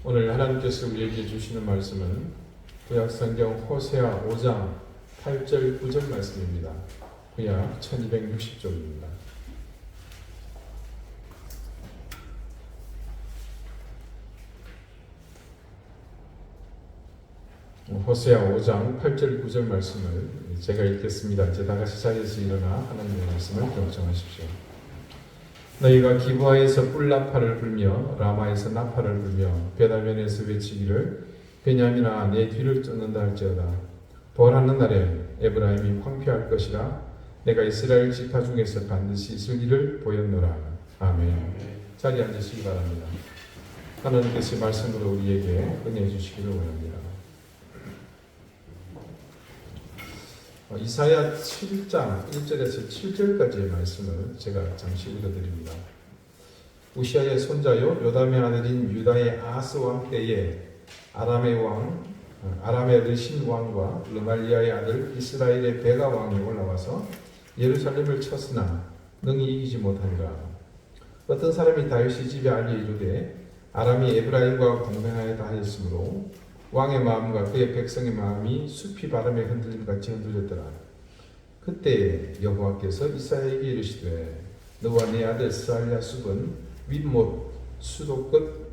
오늘 하나님께서 우리에게 주시는 말씀은 구약성경 호세아 5장 8절 9절 말씀입니다. 구약 1260쪽입니다. 호세아 5장 8절 9절 말씀을 제가 읽겠습니다. 이제 다 같이 자리에서 일어나 하나님의 말씀을 경청하십시오. 너희가 기브아에서 뿔나팔을 불며 라마에서 나팔을 불며 베다변에서 외치기를 베냐민아 내 뒤를 쫓는다 할지어다. 벌하는 날에 에브라임이 황폐할 것이라 내가 이스라엘 지파 중에서 반드시 있을 일을 보였노라. 아멘. 자리에 앉으시기 바랍니다. 하나님께서 말씀으로 우리에게 은혜 주시기를 원합니다. 이사야 7장 1절에서 7절까지의 말씀을 제가 잠시 읽어드립니다. 우시아의 손자요 요담의 아들인 유다의 아하스 왕 때에 아람의 르신 왕과 르말리아의 아들 이스라엘의 베가 왕이 올라와서 예루살렘을 쳤으나 능히 이기지 못하니라. 어떤 사람이 다윗의 집에 알리에 이르되 아람이 에브라임과 공명하였다 하였으므로 왕의 마음과 그의 백성의 마음이 숲이 바람에 흔들림같이 흔들렸더라. 그때 여호와께서 이사야에게 이르시되 너와 네 아들 스알랴숲은 윗못 수도 끝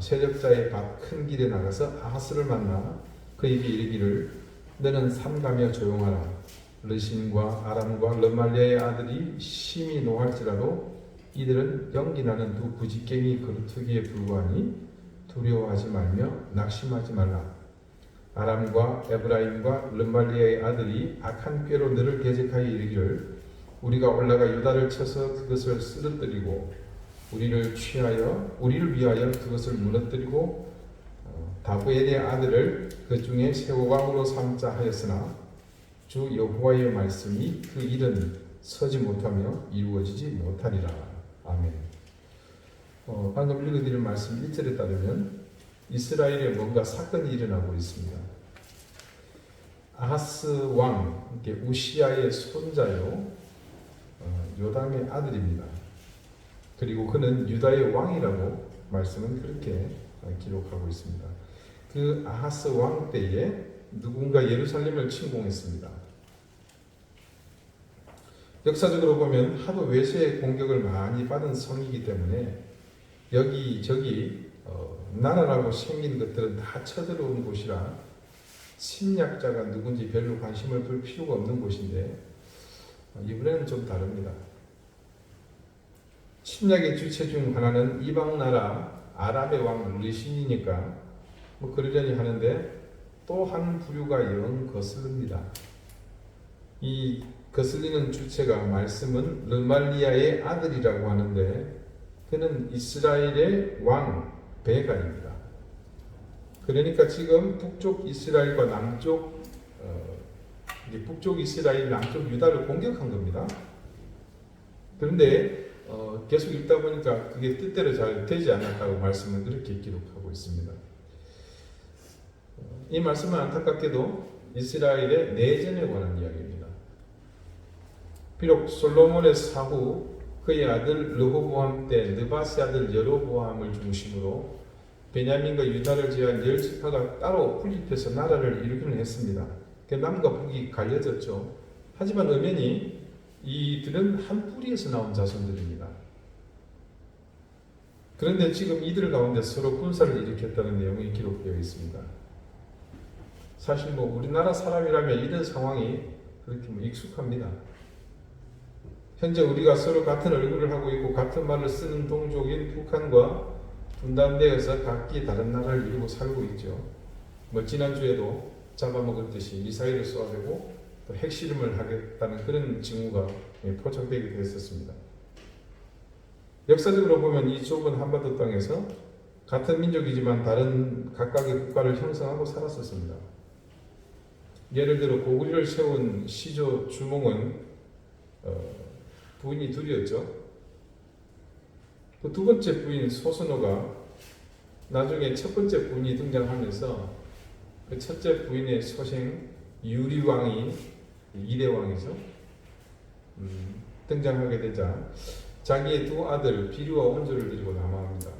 세력자의 밭 큰 길에 나가서 아하스를 만나 그에게 이르기를 너는 삼가며 조용하라. 르신과 아람과 르말리아의 아들이 심히 노할지라도 이들은 연기나는 두 부지깽이 그루터기에 불과하니 두려워하지 말며 낙심하지 말라. 아람과 에브라임과 르말리아의 아들이 악한 꾀로 너를 대적하여 이르기를 우리가 올라가 유다를 쳐서 그것을 쓰러뜨리고 우리를 위하여 그것을 무너뜨리고 다브엘의 아들을 그 중에 새 왕으로 삼자 하였으나 주 여호와의 말씀이 그 일은 서지 못하며 이루어지지 못하리라. 아멘. 방금 읽어드린 말씀 1절에 따르면 이스라엘에 뭔가 사건이 일어나고 있습니다. 아하스 왕, 우시아의 손자요 요담의 아들입니다. 그리고 그는 유다의 왕이라고 말씀은 그렇게 기록하고 있습니다. 그 아하스 왕 때에 누군가 예루살렘을 침공했습니다. 역사적으로 보면 하도 외세의 공격을 많이 받은 성이기 때문에 여기저기 나라라고 생긴 것들은 다 쳐들어온 곳이라 침략자가 누군지 별로 관심을 둘 필요가 없는 곳인데 이번에는 좀 다릅니다. 침략의 주체 중 하나는 이방 나라 아랍의 왕 르신이니까 그러려니 하는데 또 한 부류가 영 거슬립니다. 이 거슬리는 주체가 말씀은 르말리아의 아들이라고 하는데 그는 이스라엘의 왕 베가입니다. 그러니까 지금 북쪽 이스라엘과 북쪽 이스라엘, 남쪽 유다를 공격한 겁니다. 그런데 계속 읽다 보니까 그게 뜻대로 잘 되지 않았다고 말씀은 그렇게 기록하고 있습니다. 이 말씀은 안타깝게도 이스라엘의 내전에 관한 이야기입니다. 비록 솔로몬의 사후 그의 아들 르호보암 때 느바스 아들 여로보암을 중심으로 베냐민과 유다를 제한 10지파가 따로 분립해서 나라를 이루기는 했습니다. 남과 북이 갈려졌죠. 하지만 엄연히 이들은 한 뿌리에서 나온 자손들입니다. 그런데 지금 이들 가운데 서로 군사를 일으켰다는 내용이 기록되어 있습니다. 사실 우리나라 사람이라면 이런 상황이 그렇게 익숙합니다. 현재 우리가 서로 같은 얼굴을 하고 있고 같은 말을 쓰는 동족인 북한과 분단되어서 각기 다른 나라를 이루고 살고 있죠. 지난주에도 잡아먹었듯이 미사일을 쏘아대고 또 핵실험을 하겠다는 그런 징후가 포착되기도 했었습니다. 역사적으로 보면 이 좁은 한반도 땅에서 같은 민족이지만 다른 각각의 국가를 형성하고 살았었습니다. 예를 들어 고구려를 세운 시조 주몽은 부인이 둘이었죠. 그 두 번째 부인 소선호가 나중에 첫 번째 부인이 등장하면서 그 첫째 부인의 소생 유리왕이 2대 왕이죠. 등장하게 되자 자기의 두 아들 비류와 온조를 데리고 남아합니다.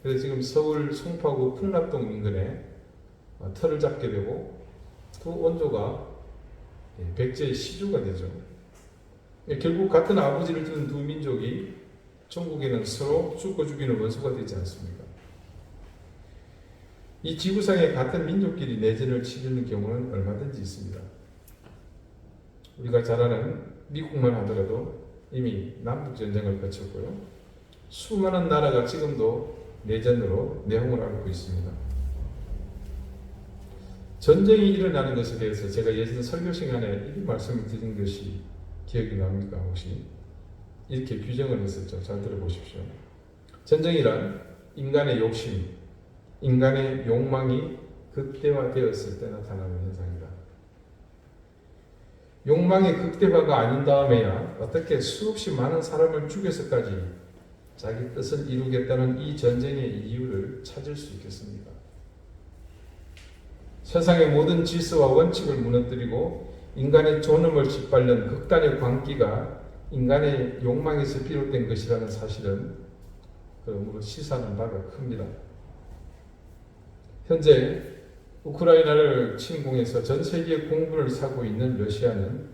그래서 지금 서울 송파구 풍납동 인근에 터를 잡게 되고 두 원조가 백제의 시주가 되죠. 결국 같은 아버지를 둔 두 민족이 전국에는 서로 죽고 죽이는 원수가 되지 않습니까? 이 지구상에 같은 민족끼리 내전을 치르는 경우는 얼마든지 있습니다. 우리가 잘 아는 미국만 하더라도 이미 남북전쟁을 거쳤고요. 수많은 나라가 지금도 내전으로 내홍을 앓고 있습니다. 전쟁이 일어나는 것에 대해서 제가 예전 설교 시간에 이런 말씀을 드린 것이 기억이 납니까? 혹시? 이렇게 규정을 했었죠. 잘 들어보십시오. 전쟁이란 인간의 욕심, 인간의 욕망이 극대화되었을 때 나타나는 현상이다. 욕망이 극대화가 아닌 다음에야 어떻게 수없이 많은 사람을 죽여서까지 자기 뜻을 이루겠다는 이 전쟁의 이유를 찾을 수 있겠습니까? 세상의 모든 질서와 원칙을 무너뜨리고 인간의 존엄을 짓밟는 극단의 광기가 인간의 욕망에서 비롯된 것이라는 사실은 그러므로 시사하는 바가 큽니다. 현재 우크라이나를 침공해서 전 세계 공분을 사고 있는 러시아는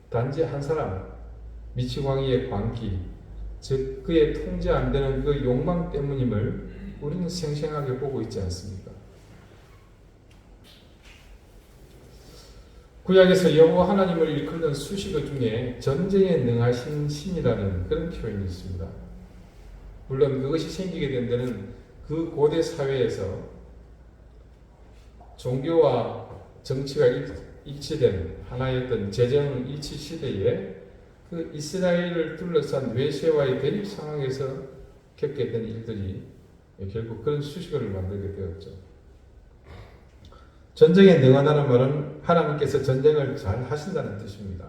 단지 한 사람, 미치광이의 광기, 즉 그의 통제 안 되는 그 욕망 때문임을 우리는 생생하게 보고 있지 않습니까? 구약에서 여호와 하나님을 일컫는 수식어 중에 전쟁에 능하신 신이라는 그런 표현이 있습니다. 물론 그것이 생기게 된 데는 그 고대 사회에서 종교와 정치가 일치된 하나였던 재정 일치 시대에 그 이스라엘을 둘러싼 외세와의 대립 상황에서 겪게 된 일들이 결국 그런 수식어를 만들게 되었죠. 전쟁에 능하다는 말은 하나님께서 전쟁을 잘 하신다는 뜻입니다.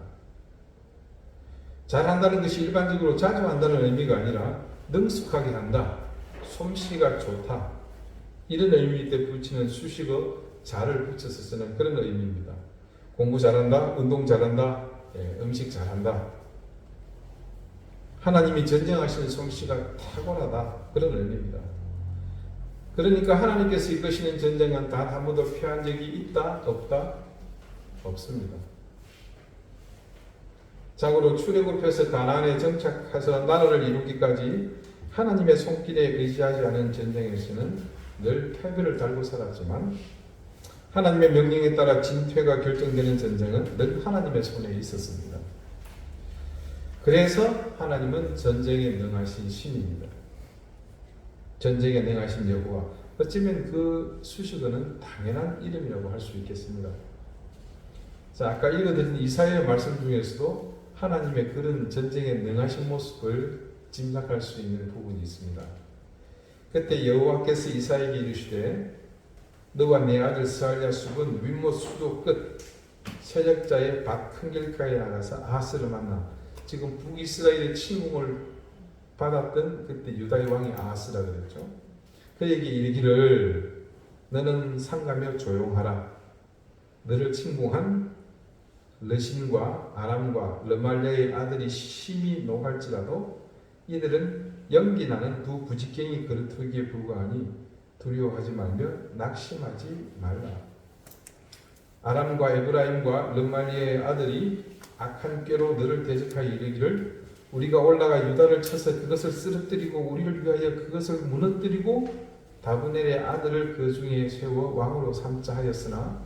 잘 한다는 것이 일반적으로 자주 한다는 의미가 아니라 능숙하게 한다, 솜씨가 좋다, 이런 의미 때 붙이는 수식어 잘을 붙여서 쓰는 그런 의미입니다. 공부 잘한다, 운동 잘한다, 음식 잘한다. 하나님이 전쟁하시는 솜씨가 탁월하다, 그런 의미입니다. 그러니까 하나님께서 이끄시는 전쟁은 단 한 번도 패한 적이 있다? 없다? 없습니다. 자고로 출애굽해서 가나안에 정착해서 나라를 이루기까지 하나님의 손길에 의지하지 않은 전쟁에서는 늘 패배를 달고 살았지만 하나님의 명령에 따라 진퇴가 결정되는 전쟁은 늘 하나님의 손에 있었습니다. 그래서 하나님은 전쟁에 능하신 신입니다. 전쟁에 능하신 여호와, 어쩌면 그 수식어는 당연한 이름이라고 할 수 있겠습니다. 자, 아까 읽어드린 이사야의 말씀 중에서도 하나님의 그런 전쟁에 능하신 모습을 짐작할 수 있는 부분이 있습니다. 그때 여호와께서 이사야에게 이르시되 너와 내 아들 스알랴숲은 윗못 수도 끝 세력자의 밭 큰 길가에 나가서 아하스를 만나. 지금 북이스라엘의 침공을 받았던 그때 유다의 왕이 아하스라 그랬죠. 그에게 이르기를 너는 상가며 조용하라. 너를 침공한 르신과 아람과 르말랴의 아들이 심히 노할지라도 이들은 연기나는 두 부직갱이 그릇터기에 불과하니 두려워하지 말며 낙심하지 말라. 아람과 에브라임과 르말리의 아들이 악한 꾀로 너를 대적하여 이르기를 우리가 올라가 유다를 쳐서 그것을 쓰러뜨리고 우리를 위하여 그것을 무너뜨리고 다브넬의 아들을 그 중에 세워 왕으로 삼자 하였으나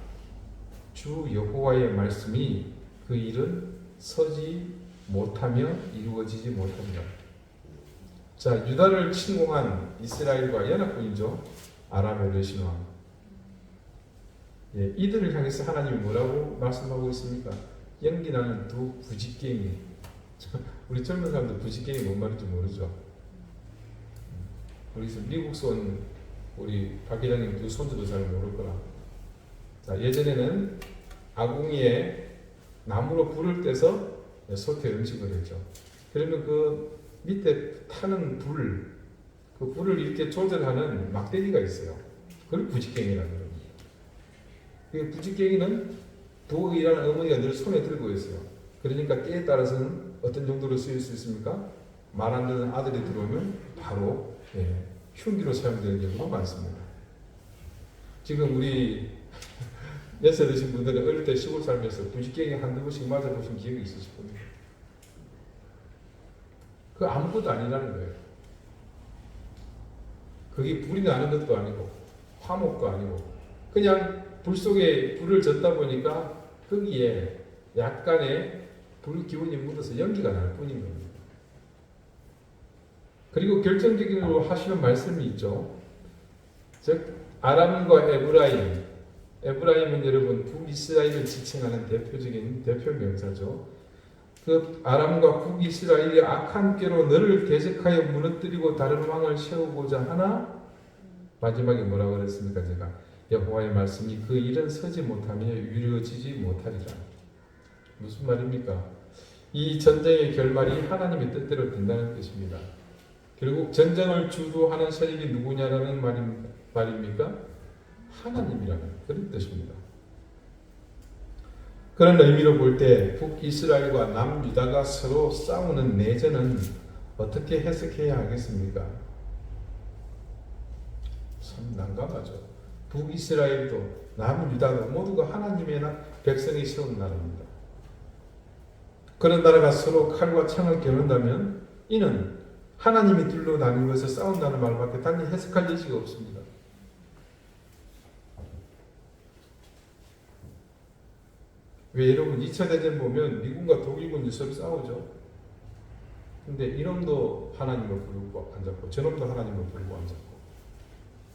주 여호와의 말씀이 그 일은 서지 못하며 이루어지지 못한다. 자, 유다를 침공한 이스라엘과 연합군이죠. 아람의 르신 왕. 이들을 향해서 하나님이 뭐라고 말씀하고 있습니까? 연기나는 두 부직갱이. 우리 젊은 사람들 부직갱이 뭔 말인지 모르죠. 우리 미국서 온 우리 박 기자님 두 손주도 잘 모를 거라. 자, 예전에는 아궁이에 나무로 불을 떼서 솥에 음식을 했죠. 그러면 그 밑에 타는 불, 그 불을 이렇게 조절하는 막대기가 있어요. 그걸 부직갱이라고 합니다. 그 부직갱이는 부엌이라는 어머니가 늘 손에 들고 있어요. 그러니까 때에 따라서는 어떤 정도로 쓰일 수 있습니까? 말 안 듣는 아들이 들어오면 바로 흉기로 사용되는 경우가 많습니다. 지금 우리 연세 드신 분들은 어릴 때 시골 살면서 부지깽이 한두 번씩 맞아보신 기억이 있으실 겁니다. 그거 아무것도 아니라는 거예요. 그게 불이 나는 것도 아니고 화목도 아니고 그냥 불 속에 불을 젓다 보니까 거기에 약간의 불 기운이 묻어서 연기가 날 뿐인 겁니다. 그리고 결정적으로 하시는 말씀이 있죠. 즉 아람과 에브라임은 여러분 북이스라엘을 지칭하는 대표적인 대표 명사죠. 그 아람과 북이스라엘의 악한 꾀로 너를 대적하여 무너뜨리고 다른 왕을 세우고자 하나 마지막에 뭐라고 그랬습니까? 제가 여호와의 말씀이 그 일은 서지 못하며 이루어지지 못하리라. 무슨 말입니까? 이 전쟁의 결말이 하나님의 뜻대로 된다는 뜻입니다. 결국 전쟁을 주도하는 세력이 누구냐라는 말입니까? 하나님이라는 그런 뜻입니다. 그런 의미로 볼 때 북이스라엘과 남유다가 서로 싸우는 내전은 어떻게 해석해야 하겠습니까? 참 난감하죠. 북이스라엘도 남유다도 모두가 하나님의 백성이 세운 나라입니다. 그런 나라가 서로 칼과 창을 겨눈다면 이는 하나님이 둘로 나뉜 것을 싸운다는 말밖에 단히 해석할 여지가 없습니다. 왜 여러분 2차 대전 보면 미군과 독일군이 서로 싸우죠. 근데 이놈도 하나님을 부르고 안 잡고 저놈도 하나님을 부르고 안 잡고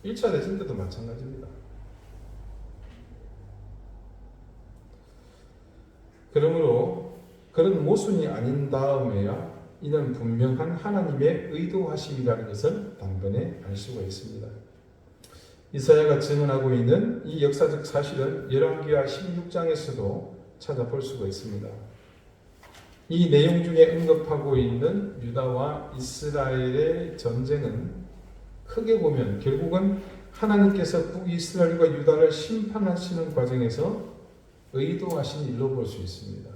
1차 대전 때도 마찬가지입니다. 그러므로 그런 모순이 아닌 다음에야 이는 분명한 하나님의 의도하심이라는 것을 단번에 알 수가 있습니다. 이사야가 증언하고 있는 이 역사적 사실은 열왕기하 16장에서도 찾아볼 수가 있습니다. 이 내용 중에 언급하고 있는 유다와 이스라엘의 전쟁은 크게 보면 결국은 하나님께서 북이스라엘과 유다를 심판하시는 과정에서 의도하신 일로 볼 수 있습니다.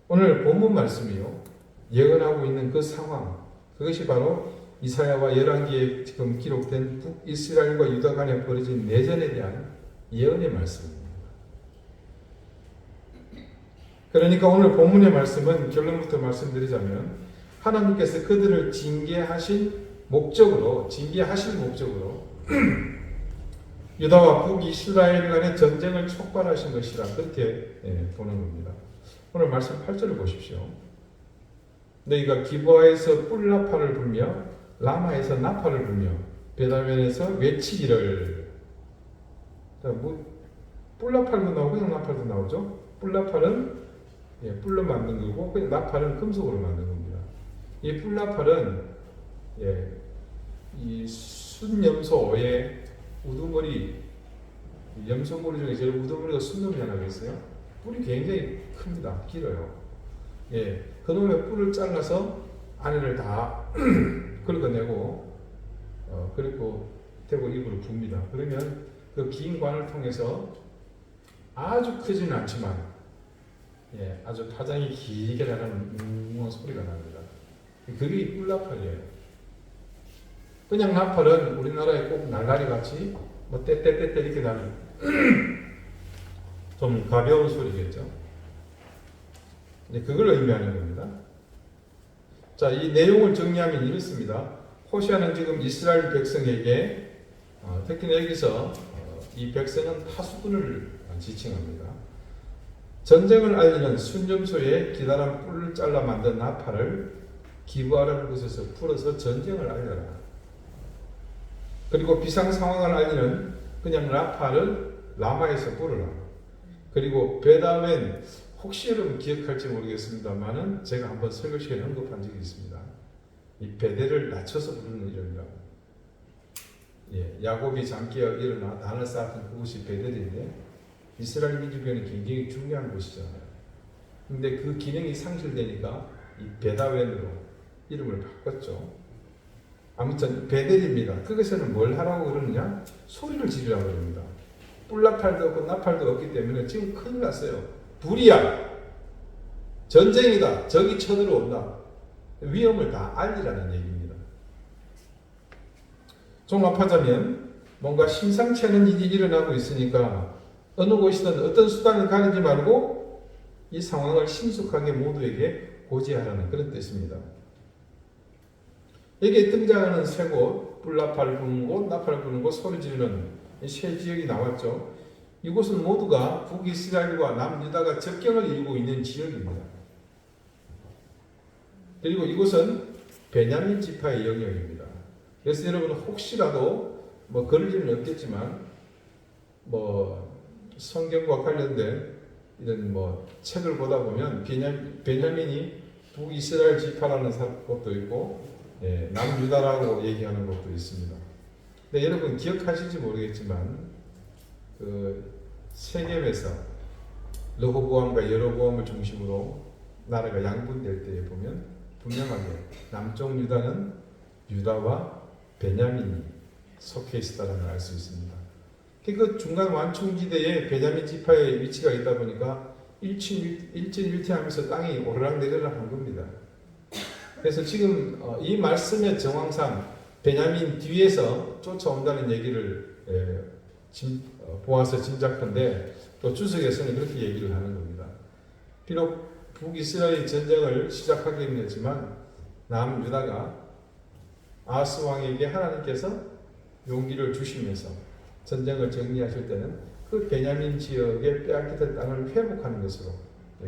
오늘 본문 말씀이요 예언하고 있는 그 상황, 그것이 바로 이사야와 열왕기에 지금 기록된 북이스라엘과 유다 간에 벌어진 내전에 대한 예언의 말씀입니다. 그러니까 오늘 본문의 말씀은 결론부터 말씀드리자면 하나님께서 그들을 징계하실 목적으로 유다와 북이스라엘 간의 전쟁을 촉발하신 것이라 그렇게 보는 겁니다. 오늘 말씀 8절을 보십시오. 너희가 기브아에서 뿔나팔을 불며 라마에서 나팔을 불며 베다웬에서 외치기를. 뿔나팔도 나오고 그냥 나팔도 나오죠. 뿔나팔은 뿔로 만든 거고 그냥 나팔은 금속으로 만든 겁니다. 이 뿔나팔은 이 순염소의 우두머리, 염소머리 중에 제일 우두머리가 순놈이 하나 있어요. 뿔이 굉장히 큽니다. 길어요. 그놈의 뿔을 잘라서 안에를 다 긁어내고 그리고 대고 입으로 붑니다. 그러면 그 긴 관을 통해서 아주 크지는 않지만 아주 파장이 길게 나가는 웅웅한 소리가 납니다. 그게 뿔나팔이에요. 그냥 나팔은 우리나라에 꼭 날라리 같이 뭐 떼떼떼떼 이렇게 나는 좀 가벼운 소리겠죠. 그걸 의미하는 겁니다. 자, 이 내용을 정리하면 이렇습니다. 호시아는 지금 이스라엘 백성에게 특히나 여기서 이 백성은 하수군을 지칭합니다. 전쟁을 알리는 순점소에 기다란 뿔을 잘라 만든 나팔을 기브아라는 곳에서 풀어서 전쟁을 알려라. 그리고 비상 상황을 알리는 그냥 나팔을 라마에서 뿌려라. 그리고 베다웬, 혹시 여러분 기억할지 모르겠습니다만은 제가 한번 설교 시간에 언급한 적이 있습니다. 이 베델을 낮춰서 부르는 이름이라고. 야곱이 잠깨어 일어나 단을 쌓았던 그곳이 베델인데 이스라엘 민족에는 굉장히 중요한 곳이잖아요. 근데 그 기능이 상실되니까 이 베다웬으로 이름을 바꿨죠. 아무튼 베델입니다. 그것에는 뭘 하라고 그러느냐? 소리를 지르라고 그럽니다. 뿔나팔도 없고 나팔도 없기 때문에 지금 큰일 났어요. 불이야. 전쟁이다. 적이 쳐들어온다. 위험을 다 알리라는 얘기입니다. 종합하자면 뭔가 심상치 않은 일이 일어나고 있으니까 어느 곳이든 어떤 수단을 가리지 말고 이 상황을 신속하게 모두에게 고지하라는 그런 뜻입니다. 여기에 등장하는 세 곳, 불나팔 부는 곳, 나팔 부는 곳, 소리 지르는 세 지역이 나왔죠. 이곳은 모두가 북이스라엘과 남유다가 접경을 이루고 있는 지역입니다. 그리고 이곳은 베냐민 지파의 영역입니다. 그래서 여러분 혹시라도 그럴 일은 없겠지만 성경과 관련된 이런 책을 보다 보면 베냐민이 북이스라엘 지파라는 곳도 있고 남유다라고 얘기하는 것도 있습니다. 근데 여러분 기억하실지 모르겠지만 그 세겜에서 르호보암과 여로보암을 중심으로 나라가 양분될 때에 보면 분명하게 남쪽 유다는 유다와 베냐민이 속해 있었다는 걸 알 수 있습니다. 그 중간 완충지대에 베냐민 지파의 위치가 있다 보니까 일진일퇴하면서 땅이 오르락내리락 한 겁니다. 그래서 지금 이 말씀의 정황상 베냐민 뒤에서 쫓아온다는 얘기를 보아서 짐작한데 또 주석에서는 그렇게 얘기를 하는 겁니다. 비록 북이스라엘 전쟁을 시작하기는 했지만 남유다가 아하스 왕에게 하나님께서 용기를 주시면서 전쟁을 정리하실 때는 그 베냐민 지역에 빼앗기던 땅을 회복하는 것으로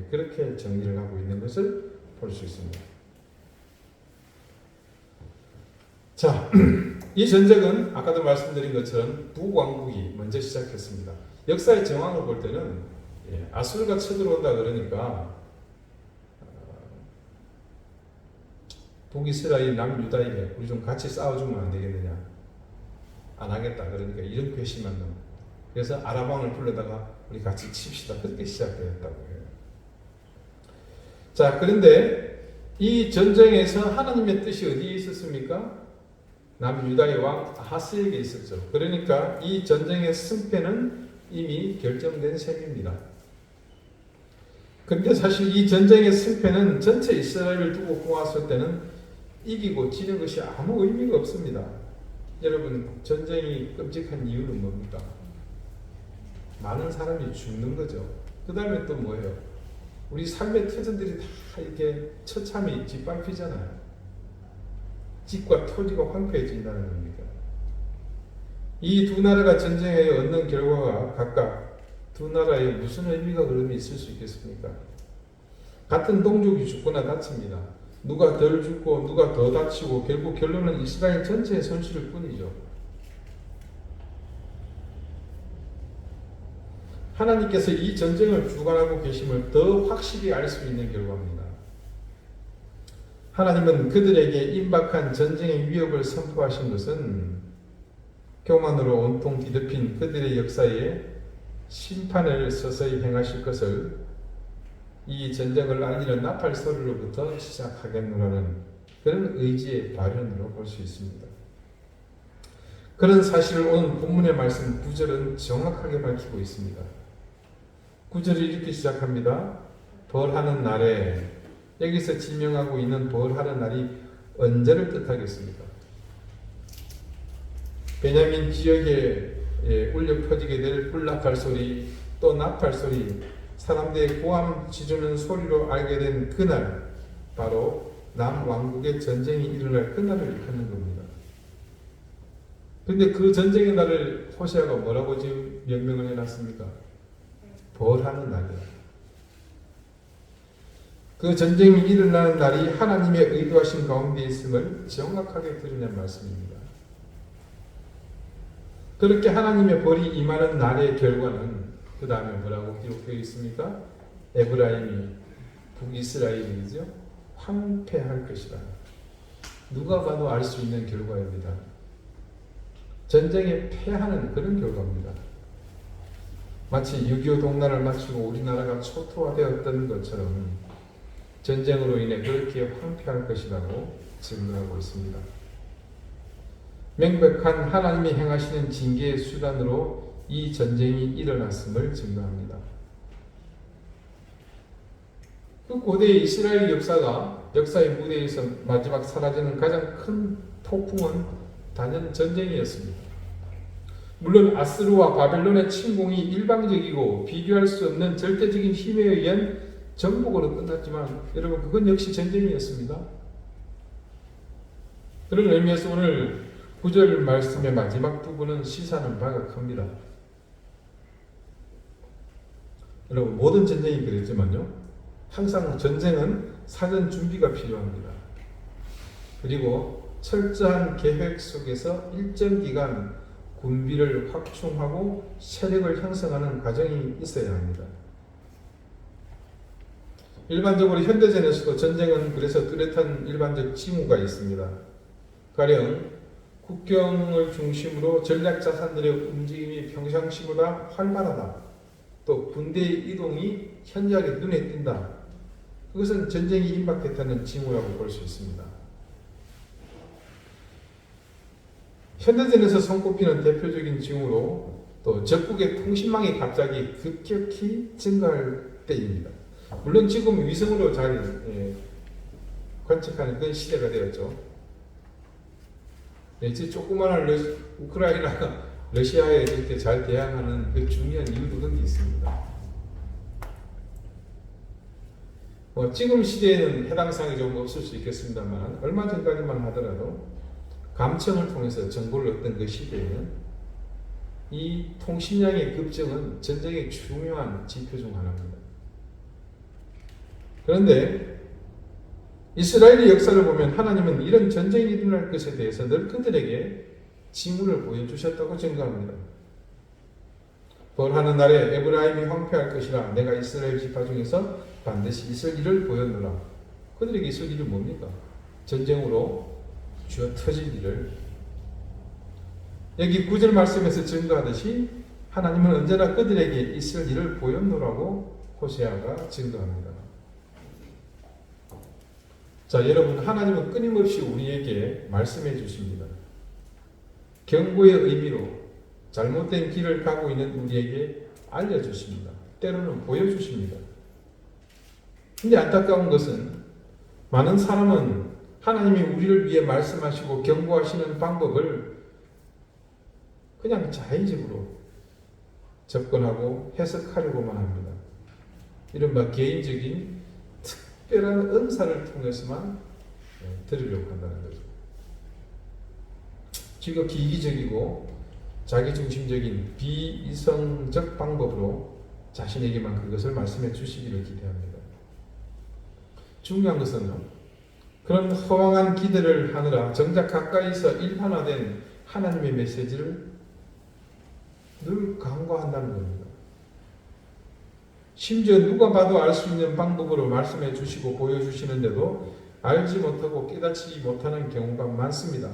그렇게 정리를 하고 있는 것을 볼 수 있습니다. 자, 이 전쟁은 아까도 말씀드린 것처럼 북왕국이 먼저 시작했습니다. 역사의 정황을 볼 때는 아수르가 쳐들어온다 그러니까 북이스라엘 남유다에게 우리 좀 같이 싸워주면 안 되겠느냐, 안 하겠다 그러니까 이런 괘씸한 놈. 그래서 아람왕을 불러다가 우리 같이 칩시다 그렇게 시작되었다고 해요. 자, 그런데 이 전쟁에서 하나님의 뜻이 어디에 있었습니까? 남유다의 왕 아하스에게 있었죠. 그러니까 이 전쟁의 승패는 이미 결정된 셈입니다. 근데 사실 이 전쟁의 승패는 전체 이스라엘을 두고 보았을 때는 이기고 지는 것이 아무 의미가 없습니다. 여러분, 전쟁이 끔찍한 이유는 뭡니까? 많은 사람이 죽는 거죠. 그 다음에 또 뭐예요? 우리 삶의 터전들이 다 이렇게 처참히 짓밟히잖아요. 집과 토지가 황폐해진다는 겁니다. 이 두 나라가 전쟁에 얻는 결과가 각각 두 나라에 무슨 의미가 그러면 있을 수 있겠습니까? 같은 동족이 죽거나 다칩니다. 누가 덜 죽고 누가 더 다치고 결국 결론은 이스라엘 전체의 손실일 뿐이죠. 하나님께서 이 전쟁을 주관하고 계심을 더 확실히 알 수 있는 결과입니다. 하나님은 그들에게 임박한 전쟁의 위협을 선포하신 것은 교만으로 온통 뒤덮인 그들의 역사에 심판을 서서히 행하실 것을 이 전쟁을 알리는 나팔 소리로부터 시작하겠노라는 그런 의지의 발현으로 볼 수 있습니다. 그런 사실을 오늘 본문의 말씀 9절은 정확하게 밝히고 있습니다. 9절이 이렇게 시작합니다. 벌하는 날에, 여기서 지명하고 있는 벌하는 날이 언제를 뜻하겠습니까? 베냐민 지역에 울려 퍼지게 될 불나팔 소리, 또 나팔 소리, 사람들의 고함 지르는 소리로 알게 된 그날, 바로 남왕국의 전쟁이 일어날 그날을 일컫는 겁니다. 그런데 그 전쟁의 날을 호세아가 뭐라고 지금 명명을 해놨습니까? 벌하는 날이야. 그 전쟁이 일어나는 날이 하나님의 의도하신 가운데 있음을 정확하게 드러낸 말씀입니다. 그렇게 하나님의 벌이 임하는 날의 결과는 그 다음에 뭐라고 기록되어 있습니까? 에브라임이 북이스라엘이죠. 황폐할 것이다. 누가 봐도 알 수 있는 결과입니다. 전쟁에 패하는 그런 결과입니다. 마치 6.25 동란을 마치고 우리나라가 초토화되었던 것처럼 전쟁으로 인해 그렇게 황폐할 것이라고 증거하고 있습니다. 명백한 하나님이 행하시는 징계의 수단으로 이 전쟁이 일어났음을 증거합니다. 그 고대의 이스라엘 역사의 무대에서 마지막 사라지는 가장 큰 폭풍은 단연 전쟁이었습니다. 물론 아스루와 바벨론의 침공이 일방적이고 비교할 수 없는 절대적인 힘에 의한 정복으로 끝났지만 여러분 그건 역시 전쟁이었습니다. 그런 의미에서 오늘 9절 말씀의 마지막 부분은 시사하는 바가 큽니다. 여러분 모든 전쟁이 그랬지만요. 항상 전쟁은 사전 준비가 필요합니다. 그리고 철저한 계획 속에서 일정 기간 군비를 확충하고 세력을 형성하는 과정이 있어야 합니다. 일반적으로 현대전에서도 전쟁은 그래서 뚜렷한 일반적 징후가 있습니다. 가령 국경을 중심으로 전략 자산들의 움직임이 평상시보다 활발하다. 또 군대의 이동이 현저하게 눈에 띈다. 그것은 전쟁이 임박했다는 징후라고 볼 수 있습니다. 현대전에서 손꼽히는 대표적인 징후로 또 적국의 통신망이 갑자기 급격히 증가할 때입니다. 물론 지금 위성으로 잘 관측하는 그런 시대가 되었죠. 이제 조그마한 우크라이나가 러시아에 이렇게 잘 대항하는 그 중요한 이유도 그런 게 있습니다. 지금 시대에는 해당 사항이 좀 없을 수 있겠습니다만 얼마 전까지만 하더라도 감청을 통해서 정보를 얻던 그 시대에는 이 통신량의 급증은 전쟁의 중요한 지표 중 하나입니다. 그런데 이스라엘의 역사를 보면 하나님은 이런 전쟁이 일어날 것에 대해서 늘 그들에게 징후를 보여주셨다고 증거합니다. 벌하는 날에 에브라임이 황폐할 것이라 내가 이스라엘 지파 중에서 반드시 있을 일을 보였노라. 그들에게 있을 일이 뭡니까? 전쟁으로 쥐어 터질 일을. 여기 9절 말씀에서 증거하듯이 하나님은 언제나 그들에게 있을 일을 보였노라고 호세아가 증거합니다. 자, 여러분, 하나님은 끊임없이 우리에게 말씀해 주십니다. 경고의 의미로 잘못된 길을 가고 있는 우리에게 알려주십니다. 때로는 보여주십니다. 근데 안타까운 것은 많은 사람은 하나님이 우리를 위해 말씀하시고 경고하시는 방법을 그냥 자의적으로 접근하고 해석하려고만 합니다. 이른바 개인적인 특별한 은사를 통해서만 들으려고 한다는 거죠. 지극히 이기적이고 자기중심적인 비이성적 방법으로 자신에게만 그것을 말씀해 주시기를 기대합니다. 중요한 것은요, 그런 허황한 기대를 하느라 정작 가까이서 일반화된 하나님의 메시지를 늘 간과한다는 겁니다. 심지어 누가 봐도 알 수 있는 방법으로 말씀해 주시고 보여주시는데도 알지 못하고 깨닫지 못하는 경우가 많습니다.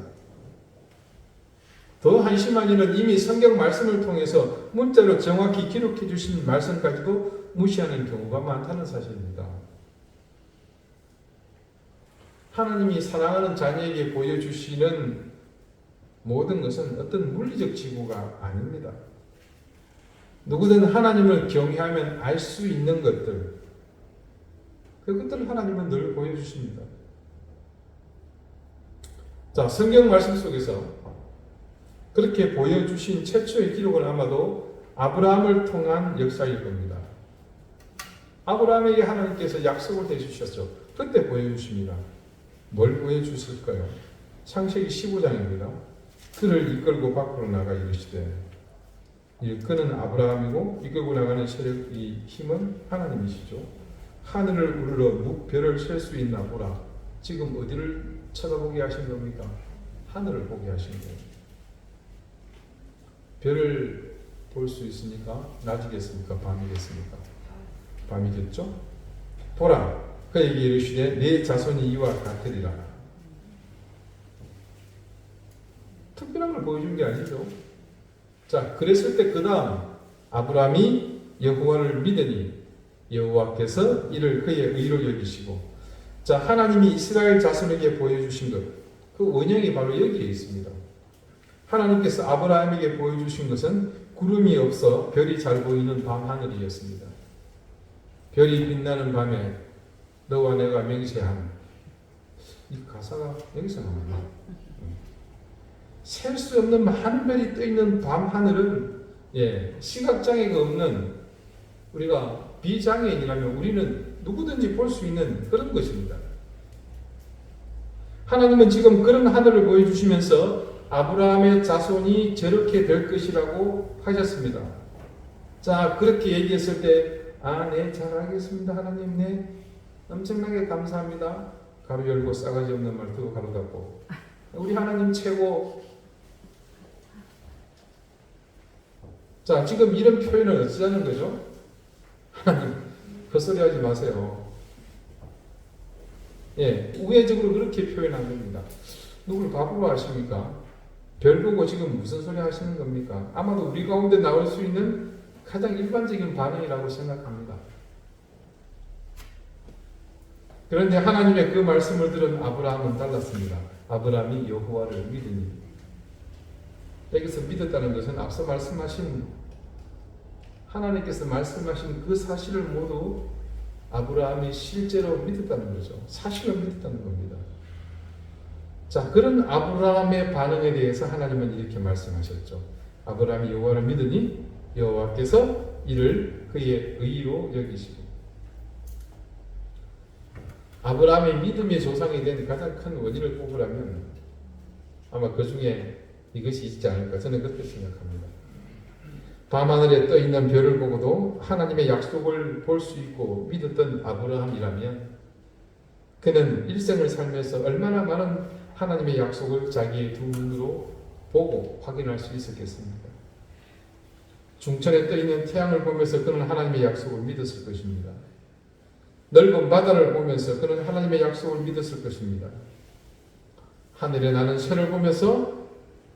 더 한심한 일은 이미 성경 말씀을 통해서 문자로 정확히 기록해 주신 말씀까지도 무시하는 경우가 많다는 사실입니다. 하나님이 사랑하는 자녀에게 보여주시는 모든 것은 어떤 물리적 지구가 아닙니다. 누구든 하나님을 경외하면 알 수 있는 것들, 그것들을 하나님은 늘 보여주십니다. 자, 성경 말씀 속에서 그렇게 보여주신 최초의 기록은 아마도 아브라함을 통한 역사일 겁니다. 아브라함에게 하나님께서 약속을 해주셨죠. 그때 보여주십니다. 뭘 보여주실까요? 창세기 15장입니다. 그를 이끌고 밖으로 나가 이르시되, 일꾼은 아브라함이고 이끌고 나가는 세력의 힘은 하나님이시죠. 하늘을 우러러 무별을 셀 수 있나 보라. 지금 어디를 쳐다보게 하신 겁니까? 하늘을 보게 하신 거예요. 별을 볼 수 있으니까 낮이겠습니까? 밤이겠습니까? 밤이겠죠? 보라, 그에게 이르시되 내 자손이 이와 같으리라. 특별한 걸 보여준 게 아니죠. 자, 그랬을 때 그 다음 아브라함이 여호와를 믿으니 여호와께서 이를 그의 의로 여기시고, 자, 하나님이 이스라엘 자손에게 보여주신 것, 그 원형이 바로 여기에 있습니다. 하나님께서 아브라함에게 보여주신 것은 구름이 없어 별이 잘 보이는 밤하늘이었습니다. 별이 빛나는 밤에 너와 내가 맹세한, 이 가사가 여기서 나옵니다. 셀 수 없는 많은 별이 떠 있는 밤 하늘은 시각장애가 없는 우리가 비장애인이라면 우리는 누구든지 볼 수 있는 그런 것입니다. 하나님은 지금 그런 하늘을 보여주시면서 아브라함의 자손이 저렇게 될 것이라고 하셨습니다. 자, 그렇게 얘기했을 때 네, 잘 알겠습니다. 하나님, 네, 엄청나게 감사합니다. 가로 열고 싸가지 없는 말투 가로 닫고 우리 하나님 최고. 자, 지금 이런 표현을 어찌하는 거죠? 하나님, 헛소리하지 마세요. 우회적으로 그렇게 표현한 겁니다. 누굴 바보로 하십니까? 별 보고 지금 무슨 소리 하시는 겁니까? 아마도 우리 가운데 나올 수 있는 가장 일반적인 반응이라고 생각합니다. 그런데 하나님의 그 말씀을 들은 아브라함은 달랐습니다. 아브라함이 여호와를 믿으니. 여기서 믿었다는 것은 앞서 말씀하신 하나님께서 말씀하신 그 사실을 모두 아브라함이 실제로 믿었다는 거죠. 사실을 믿었다는 겁니다. 자, 그런 아브라함의 반응에 대해서 하나님은 이렇게 말씀하셨죠. 아브라함이 여호와를 믿으니 여호와께서 이를 그의 의로 여기시고. 아브라함의 믿음의 조상이 된 가장 큰 원인을 꼽으라면 아마 그 중에 이것이 있지 않을까 저는 그렇게 생각합니다. 밤하늘에 떠있는 별을 보고도 하나님의 약속을 볼 수 있고 믿었던 아브라함이라면 그는 일생을 살면서 얼마나 많은 하나님의 약속을 자기의 두 눈으로 보고 확인할 수 있었겠습니까? 중천에 떠있는 태양을 보면서 그는 하나님의 약속을 믿었을 것입니다. 넓은 바다를 보면서 그는 하나님의 약속을 믿었을 것입니다. 하늘에 나는 새를 보면서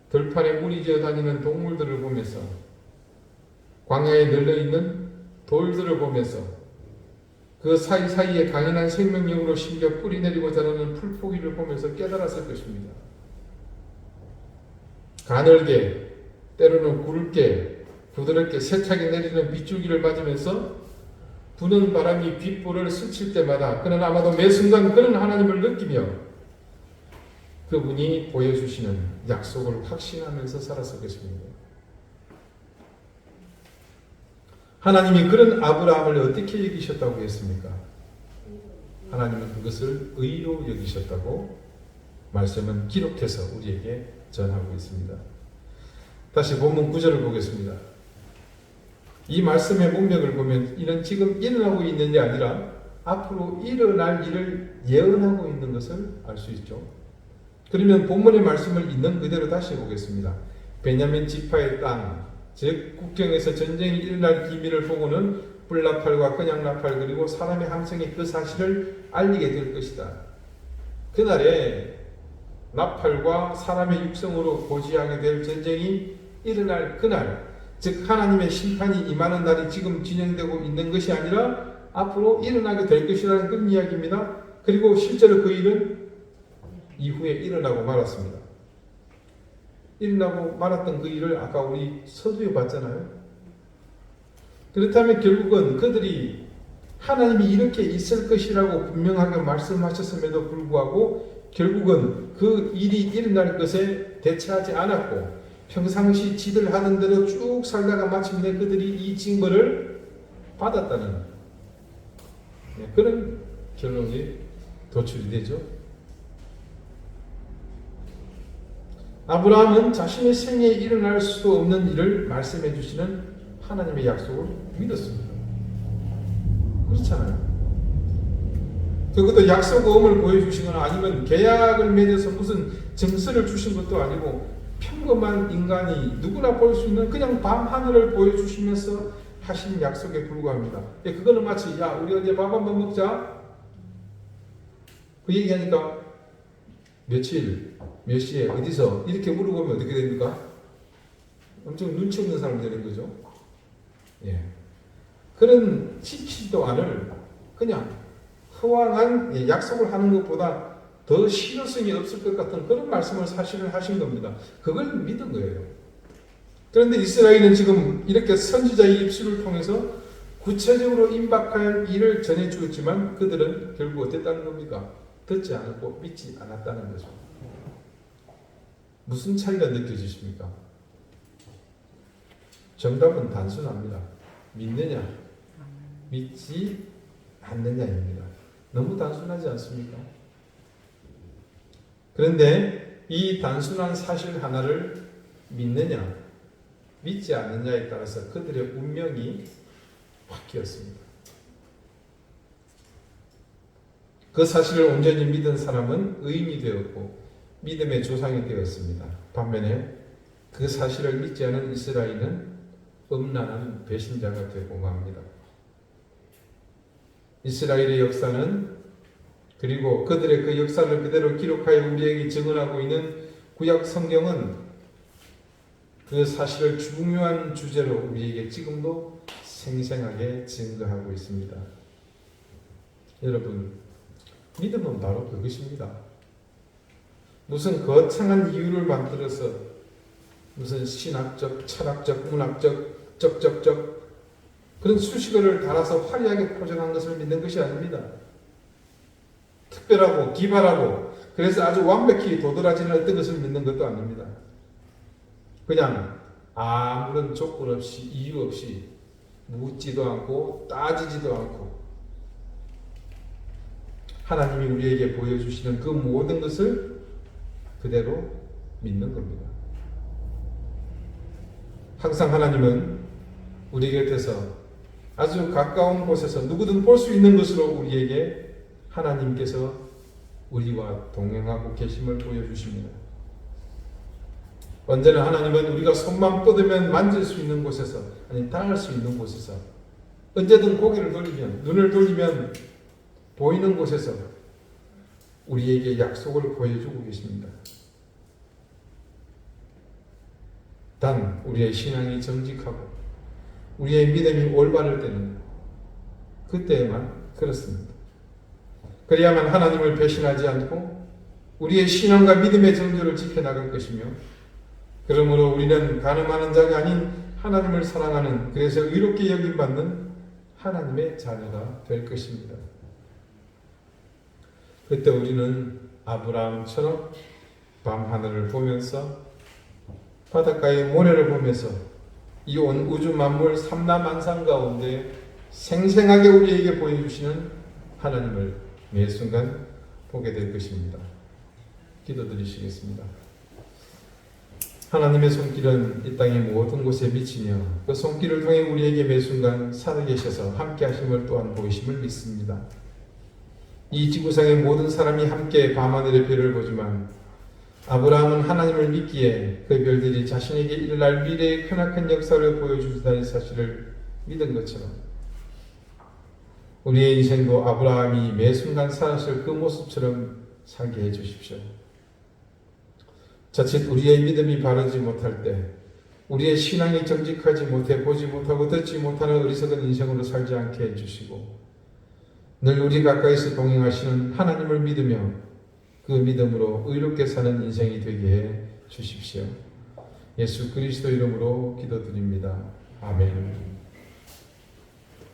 들판에 물이 기어다니는 동물들을 보면서 광야에 널려있는 돌들을 보면서 그 사이사이에 강인한 생명력으로 심겨 뿌리 내리고 자라는 풀포기를 보면서 깨달았을 것입니다. 가늘게 때로는 굵게 부드럽게 세차게 내리는 빗줄기를 맞으면서 부는 바람이 귓볼을 스칠 때마다 그는 아마도 매 순간 그런 하나님을 느끼며 그분이 보여주시는 약속을 확신하면서 살았을 것입니다. 하나님이 그런 아브라함을 어떻게 여기셨다고 했습니까? 하나님은 그것을 의로 여기셨다고 말씀은 기록해서 우리에게 전하고 있습니다. 다시 본문 9절을 보겠습니다. 이 말씀의 문맥을 보면 이는 지금 일어나고 있는 게 아니라 앞으로 일어날 일을 예언하고 있는 것을 알 수 있죠. 그러면 본문의 말씀을 있는 그대로 다시 보겠습니다. 베냐민 지파의 땅, 즉 국경에서 전쟁이 일어날 기미를 보고는 뿔나팔과 그냥나팔 그리고 사람의 함성이 그 사실을 알리게 될 것이다. 그날에 나팔과 사람의 육성으로 고지하게 될 전쟁이 일어날 그날, 즉 하나님의 심판이 임하는 날이 지금 진행되고 있는 것이 아니라 앞으로 일어나게 될 것이라는 그런 이야기입니다. 그리고 실제로 그 일은 이후에 일어나고 말았습니다. 일어나고 말았던 그 일을 아까 우리 서두에 봤잖아요. 그렇다면 결국은 그들이 하나님이 이렇게 있을 것이라고 분명하게 말씀하셨음에도 불구하고 결국은 그 일이 일어날 것에 대처하지 않았고 평상시 지들 하는 대로 쭉 살다가 마침내 그들이 이 징벌을 받았다는 그런 결론이 도출이 되죠. 아브라함은 자신의 생애에 일어날 수도 없는 일을 말씀해 주시는 하나님의 약속을 믿었습니다. 그렇잖아요. 그것도 약속음을 보여주시거나 아니면 계약을 맺어서 무슨 증서를 주신 것도 아니고 평범한 인간이 누구나 볼 수 있는 그냥 밤 하늘을 보여주시면서 하신 약속에 불과합니다. 그거는 마치 야 우리 어디 밥 한번 먹자 그 얘기하니까 며칠 몇 시에 어디서 이렇게 물어보면 어떻게 됩니까? 엄청 눈치 없는 사람이 되는 거죠. 그런 지키지도 않을 그냥 허황한 약속을 하는 것보다 더 실효성이 없을 것 같은 그런 말씀을 사실을 하신 겁니다. 그걸 믿은 거예요. 그런데 이스라엘은 지금 이렇게 선지자의 입술을 통해서 구체적으로 임박할 일을 전해 주었지만 그들은 결국 어땠다는 겁니까? 듣지 않았고 믿지 않았다는 거죠. 무슨 차이가 느껴지십니까? 정답은 단순합니다. 믿느냐, 믿지 않느냐입니다. 너무 단순하지 않습니까? 그런데 이 단순한 사실 하나를 믿느냐, 믿지 않느냐에 따라서 그들의 운명이 바뀌었습니다. 그 사실을 온전히 믿은 사람은 의인이 되었고 믿음의 조상이 되었습니다. 반면에 그 사실을 믿지 않은 이스라엘은 음란한 배신자가 되고 맙니다. 이스라엘의 역사는, 그리고 그들의 그 역사를 그대로 기록하여 우리에게 증언하고 있는 구약 성경은 그 사실을 중요한 주제로 우리에게 지금도 생생하게 증거하고 있습니다. 여러분, 믿음은 바로 그것입니다. 무슨 거창한 이유를 만들어서 무슨 신학적, 철학적, 문학적, 적적적 그런 수식어를 달아서 화려하게 포장한 것을 믿는 것이 아닙니다. 특별하고 기발하고 그래서 아주 완벽히 도드라지는 어떤 것을 믿는 것도 아닙니다. 그냥 아무런 조건 없이 이유 없이 묻지도 않고 따지지도 않고 하나님이 우리에게 보여주시는 그 모든 것을 그대로 믿는 겁니다. 항상 하나님은 우리 곁에서 아주 가까운 곳에서 누구든 볼 수 있는 것으로 우리에게 하나님께서 우리와 동행하고 계심을 보여주십니다. 언제나 하나님은 우리가 손만 뻗으면 만질 수 있는 곳에서, 아니 닿을 수 있는 곳에서, 언제든 고개를 돌리면, 눈을 돌리면 보이는 곳에서 우리에게 약속을 보여주고 계십니다. 단 우리의 신앙이 정직하고 우리의 믿음이 올바를 때는 그때에만 그렇습니다. 그래야만 하나님을 배신하지 않고 우리의 신앙과 믿음의 정조를 지켜나갈 것이며, 그러므로 우리는 가늠하는 자가 아닌 하나님을 사랑하는, 그래서 의롭게 여김받는 하나님의 자녀가 될 것입니다. 그때 우리는 아브라함처럼 밤하늘을 보면서 바닷가의 모래를 보면서 이 온 우주 만물 삼라만상 가운데 생생하게 우리에게 보여주시는 하나님을 매 순간 보게 될 것입니다. 기도드리시겠습니다. 하나님의 손길은 이 땅의 모든 곳에 미치며 그 손길을 통해 우리에게 매 순간 살아계셔서 함께 하심을 또한 보이심을 믿습니다. 이 지구상의 모든 사람이 함께 밤하늘의 별을 보지만 아브라함은 하나님을 믿기에 그 별들이 자신에게 일어날 미래의 크나큰 역사를 보여주시다는 사실을 믿은 것처럼 우리의 인생도 아브라함이 매 순간 살았을 그 모습처럼 살게 해주십시오. 자칫 우리의 믿음이 바르지 못할 때, 우리의 신앙이 정직하지 못해 보지 못하고 듣지 못하는 어리석은 인생으로 살지 않게 해주시고 늘 우리 가까이서 동행하시는 하나님을 믿으며 그 믿음으로 의롭게 사는 인생이 되게 해 주십시오. 예수 그리스도 이름으로 기도드립니다. 아멘.